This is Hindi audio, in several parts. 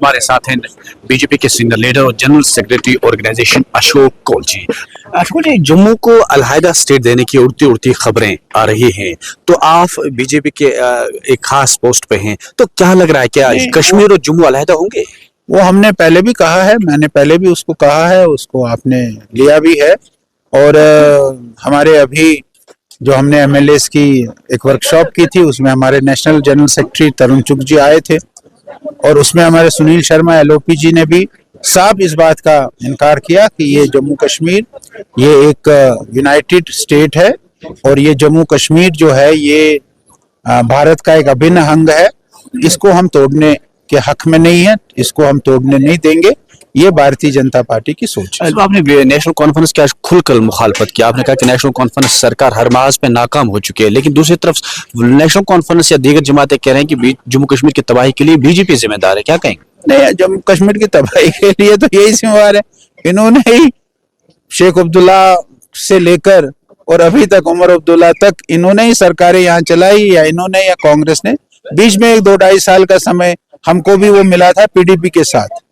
हमारे साथ हैं बीजेपी के सीनियर लीडर और general secretary organisation Ashok Kaul ji. Ashok ji, Jammu को अलहदा स्टेट देने की उड़ती उड़ती खबरें आ रही हैं, तो आप बीजेपी के एक खास पोस्ट पे हैं, तो क्या लग रहा है, क्या नहीं, कश्मीर और जम्मू अलहदा होंगे? वो हमने पहले भी कहा है, मैंने पहले भी उसको कहा है, उसको आपने लिया भी है। और हमारे अभी जो हमने एमएलएस की एक वर्कशॉप की थी, उसमें हमारे नेशनल जनरल सेक्रेटरी तरुण चुग जी आए थे, और उसमें हमारे सुनील शर्मा एलओपी जी ने भी साफ इस बात का इनकार किया कि ये जम्मू कश्मीर ये एक यूनाइटेड स्टेट है, और ये जम्मू कश्मीर जो है ये भारत का एक अभिन्न अंग है। इसको हम तोड़ने के हक में नहीं है, इसको हम तोड़ने नहीं देंगे। ये भारतीय जनता पार्टी की सोच है। आपने नेशनल कॉन्फ्रेंस की आज खुलकर मुखालफत की, आपने कहा कि नेशनल कॉन्फ्रेंस सरकार हर महाज पे नाकाम हो चुकी है, लेकिन दूसरी तरफ नेशनल कॉन्फ्रेंस या दीगर जमातें कह रहे हैं कि जम्मू कश्मीर की तबाही के लिए बीजेपी जिम्मेदार है, क्या कहेंगे? नहीं, जम्मू कश्मीर की तबाही के लिए तो यही जिम्मेवार है। इन्होंने ही शेख अब्दुल्ला से लेकर और अभी तक उमर अब्दुल्ला तक इन्होंने ही सरकारें यहाँ चलाई, या इन्होंने या कांग्रेस ने। बीच में एक 2-2.5 साल का समय हमको भी वो मिला था पीडीपी के साथ।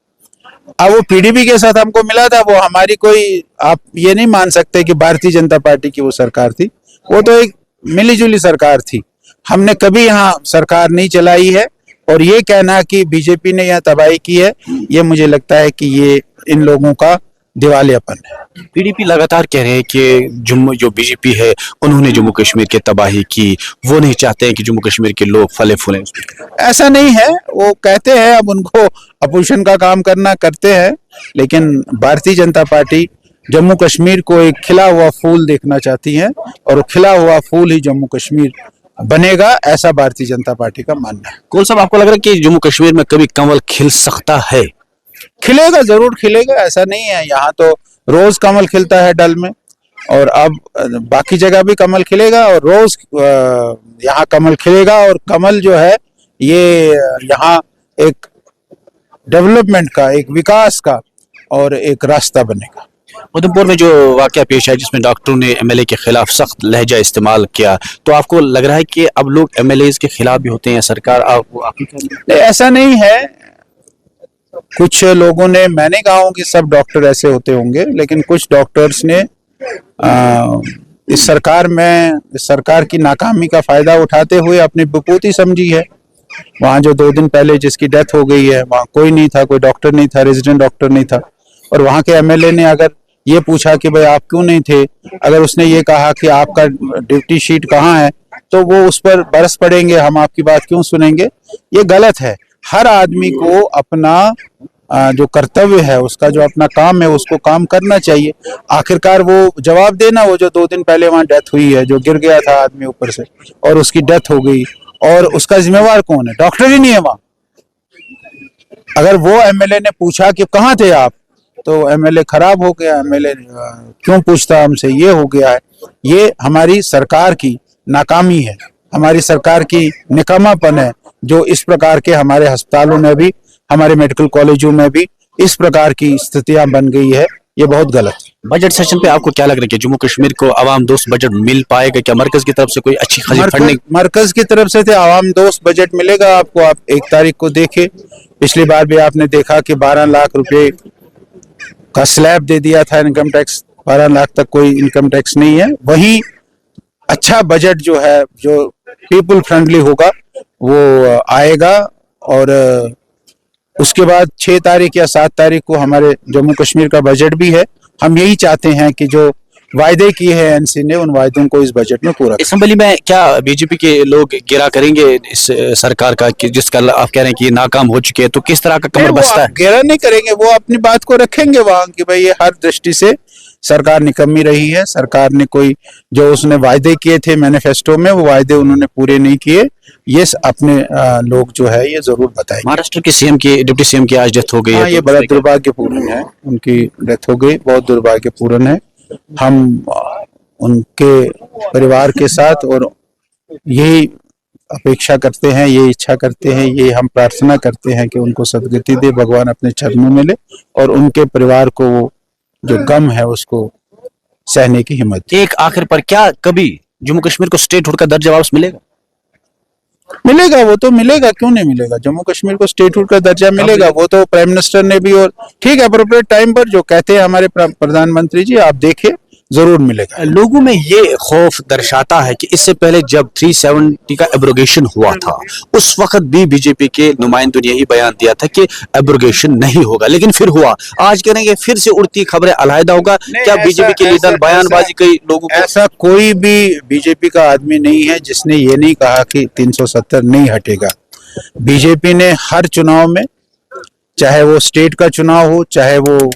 अब वो पीडीपी के साथ हमको मिला था, वो हमारी कोई, आप ये नहीं मान सकते कि भारतीय जनता पार्टी की वो सरकार थी। वो तो एक मिलीजुली सरकार थी। हमने कभी यहाँ सरकार नहीं चलाई है, और ये कहना कि बीजेपी ने यहाँ तबाही की है, ये मुझे लगता है कि ये इन लोगों का दिवालियापन है। पीडीपी लगातार कह रहे हैं कि जम्मू जो बीजेपी है उन्होंने जम्मू कश्मीर की तबाही की, वो नहीं चाहते हैं कि जम्मू कश्मीर के लोग फले फूलें। ऐसा नहीं है, वो कहते हैं, अब उनको अपोजिशन का काम करना करते हैं, लेकिन भारतीय जनता पार्टी जम्मू कश्मीर को एक खिला हुआ फूल देखना चाहती है, और खिला हुआ फूल ही जम्मू कश्मीर बनेगा, ऐसा भारतीय जनता पार्टी का मानना है। कौन साहब, आपको लग रहा है कि जम्मू कश्मीर में कभी कमल खिल सकता है? खिलेगा, जरूर खिलेगा, ऐसा नहीं है। यहाँ तो रोज कमल खिलता है डल में, और अब बाकी जगह भी कमल खिलेगा, और रोज यहाँ कमल खिलेगा। और कमल जो है ये यहाँ एक डेवलपमेंट का, एक विकास का और एक रास्ता बनेगा। उधमपुर में जो वाकया पेश आया जिसमें डॉक्टरों ने एमएलए के खिलाफ सख्त लहजा इस्तेमाल किया, तो आपको लग रहा है कि अब लोग एमएलए के खिलाफ भी होते हैं सरकार? नहीं, ऐसा नहीं है। कुछ लोगों ने, मैं नहीं कहा हूं कि सब डॉक्टर ऐसे होते होंगे, लेकिन कुछ डॉक्टर्स ने इस सरकार की नाकामी का फायदा उठाते हुए अपनी विभूति समझी है। वहां जो 2 दिन पहले जिसकी डेथ हो गई है, वहां कोई नहीं था, कोई डॉक्टर नहीं था, रेजिडेंट डॉक्टर नहीं था, और वहां के एमएलए ने अगर ये पूछा कि भाई आप क्यों नहीं थे, अगर उसने ये कहा कि आपका ड्यूटी शीट कहाँ है, तो वो उस पर बरस पड़ेंगे, हम आपकी बात क्यों सुनेंगे। ये गलत है। हर आदमी को अपना जो कर्तव्य है, उसका जो अपना काम है, उसको काम करना चाहिए। आखिरकार वो जवाब देना, वो जो 2 दिन पहले वहां डेथ हुई है, जो गिर गया था आदमी ऊपर से और उसकी डेथ हो गई, और उसका जिम्मेवार कौन है? डॉक्टर ही नहीं है वहां। अगर वो एमएलए ने पूछा कि कहाँ थे आप, तो एमएलए खराब हो गया। एमएलए क्यों पूछता हमसे, ये हो गया है। ये हमारी सरकार की नाकामी है, हमारी सरकार की निकम्मापन है, जो इस प्रकार के हमारे अस्पतालों में भी, हमारे मेडिकल कॉलेजों में भी इस प्रकार की स्थितियां बन गई है। ये बहुत गलत है। बजट सेशन पे आपको क्या लग रहा है कि जम्मू कश्मीर को आवाम दोस्त बजट मिल पाएगा? क्या मरकज की तरफ से कोई अच्छी खासी फंडिंग? मरकज की तरफ से थे आवाम दोस्त बजट मिलेगा आपको। आप 1 तारीख को देखे, पिछली बार भी आपने देखा कि 12 लाख रुपए का स्लैब दे दिया था इनकम टैक्स। 12 लाख तक कोई इनकम टैक्स नहीं है। वही अच्छा बजट जो है, जो पीपल फ्रेंडली होगा, वो आएगा। और उसके बाद 6 तारीख या 7 तारीख को हमारे जम्मू कश्मीर का बजट भी है। हम यही चाहते हैं कि जो वायदे किए हैं एनसी ने, उन वायदों को इस बजट में पूरा। असेंबली में क्या बीजेपी के लोग गिरा करेंगे इस सरकार का, कि जिसका आप कह रहे हैं कि ये नाकाम हो चुके हैं, तो किस तरह का कमर बस्ता है? गिरा नहीं करेंगे, वो अपनी बात को रखेंगे वहां कि भाई ये हर दृष्टि से सरकार निकम्मी रही है। सरकार ने कोई जो उसने वायदे किए थे मैनिफेस्टो में, वो वायदे उन्होंने पूरे नहीं किए। ये अपने लोग जो है ये जरूर बताएंगे। महाराष्ट्र के सीएम की, डिप्टी सीएम की आज डेथ हो गई है। ये बड़ा दुर्भाग्यपूर्ण है, उनकी डेथ हो गई, बहुत दुर्भाग्यपूर्ण है। हम उनके परिवार के साथ और यही अपेक्षा करते हैं, ये इच्छा करते हैं, ये हम प्रार्थना करते हैं कि उनको सदगति दे, भगवान अपने चरणों में ले, और उनके परिवार को वो जो गम है उसको सहने की हिम्मत। एक आखिर पर, क्या कभी जम्मू कश्मीर को स्टेट हुड का दर्जा वापस मिलेगा? मिलेगा, वो तो मिलेगा, क्यों नहीं मिलेगा। जम्मू कश्मीर को स्टेटहुड का दर्जा मिलेगा, वो तो प्राइम मिनिस्टर ने भी, और ठीक है अप्रोप्रिएट टाइम पर जो कहते हैं हमारे प्रधानमंत्री जी, आप देखिए जरूर मिलेगा। लोगों में ये खौफ दर्शाता है कि इससे पहले जब 370 का एब्रोगेशन हुआ था उस वक्त भी बीजेपी के नुमाइंदों ने यही बयान दिया था कि एब्रोगेशन नहीं होगा, लेकिन फिर हुआ। आज करेंगे फिर से उड़ती खबरें अलहदा होगा। क्या बीजेपी के लीडर बयानबाजी कई लोगों को ऐसा कोई भी बीजेपी का आदमी नहीं है जिसने ये नहीं कहा कि 370 नहीं हटेगा। बीजेपी ने हर चुनाव में, चाहे वो स्टेट का चुनाव हो, चाहे वो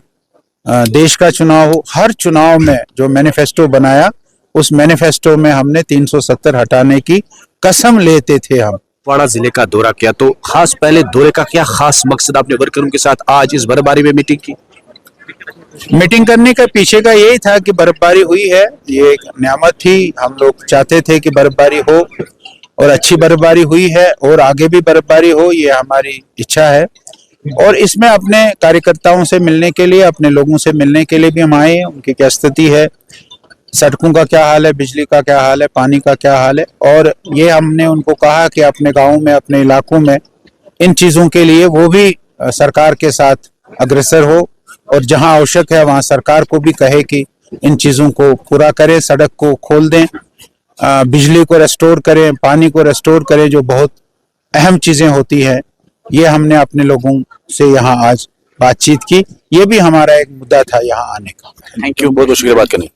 देश का चुनाव हो, हर चुनाव में जो मैनिफेस्टो बनाया उस मैनिफेस्टो में हमने 370 हटाने की कसम लेते थे हम। कुपवाड़ा जिले का दौरा किया, तो खास पहले दौरे का क्या खास मकसद आपने वर्करों के साथ आज इस बर्फबारी में मीटिंग की? मीटिंग करने का पीछे का यही था कि बर्फबारी हुई है, ये एक नियामत थी। हम लोग चाहते थे कि बर्फबारी हो और अच्छी बर्फबारी हुई है और आगे भी बर्फबारी हो, ये हमारी इच्छा है। और इसमें अपने कार्यकर्ताओं से मिलने के लिए, अपने लोगों से मिलने के लिए भी हम आए हैं। उनकी क्या स्थिति है, सड़कों का क्या हाल है, बिजली का क्या हाल है, पानी का क्या हाल है, और ये हमने उनको कहा कि अपने गाँव में, अपने इलाकों में इन चीज़ों के लिए वो भी सरकार के साथ अग्रसर हो, और जहां आवश्यक है वहां सरकार को भी कहे कि इन चीज़ों को पूरा करें, सड़क को खोल दें, बिजली को रेस्टोर करें, पानी को रेस्टोर करें, जो बहुत अहम चीज़ें होती हैं। ये हमने अपने लोगों से यहाँ आज बातचीत की, ये भी हमारा एक मुद्दा था यहाँ आने का। थैंक यू, बहुत बहुत शुक्रिया बात करने।